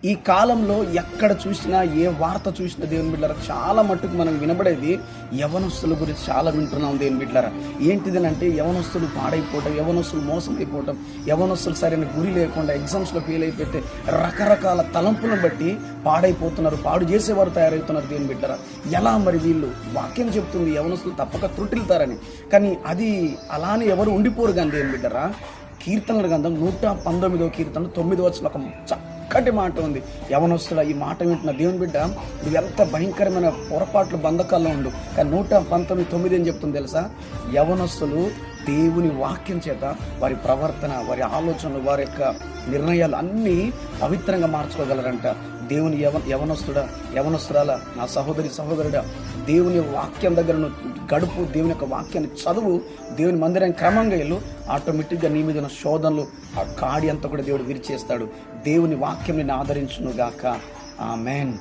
ఈ కాలంలో ఎక్కడ చూసినా, ఏ వార్త చూసినా దేవుని బిడ్డలారా చాలా మట్టుకు మనం వినబడేది యవనస్తుల గురించి చాలా వింటున్నాం దేవుని బిడ్డలారా. ఏంటిదనంటే యవనస్తులు పాడైపోవటం, యవనస్తులు మోసం అయిపోవటం, యవనస్తులు సరైన గురి లేకుండా ఎగ్జామ్స్లో ఫెయిల్ అయిపోతే రకరకాల తలంపులను బట్టి పాడైపోతున్నారు, పాడు చేసేవారు తయారవుతున్నారు దేవుని బిడ్డలారా. ఎలా మరి వీళ్ళు వాక్యం చెప్తుంది యవనస్తులు తప్పక త్రుటిల్తారని, కానీ అది అలానే ఎవరు ఉండిపోరు కానీ దేవుని బిడ్డలారా. కీర్తనల గ్రంథం 119వ కీర్తన 9వ వచనంలో ఒక చక్కటి మాట ఉంది. యవనస్తుడా, ఈ మాట వింటున్న దేవుని బిడ్డ, నువ్వు ఎంత భయంకరమైన పొరపాట్లు బంధకాల్లో ఉండు, కానీ 119:9 ఏం చెప్తుంది తెలుసా? యవనస్తులు దేవుని వాక్యం చేత వారి ప్రవర్తన, వారి ఆలోచనలు, వారి యొక్క నిర్ణయాలు అన్నీ పవిత్రంగా మార్చుకోగలరంట. దేవుని యవనస్తురాల, నా సహోదరుడా, దేవుని వాక్యం దగ్గర గడుపు, దేవుని యొక్క వాక్యాన్ని చదువు, దేవుని మందిరాన్ని క్రమంగా వెళ్ళు. ఆటోమేటిక్గా నీ మీద ఉన్న శోధనలు, ఆ కాడి అంతా కూడా దేవుడు విరిచేస్తాడు. దేవుని వాక్యం నిన్ను ఆదరించును గాక. ఆమేన్.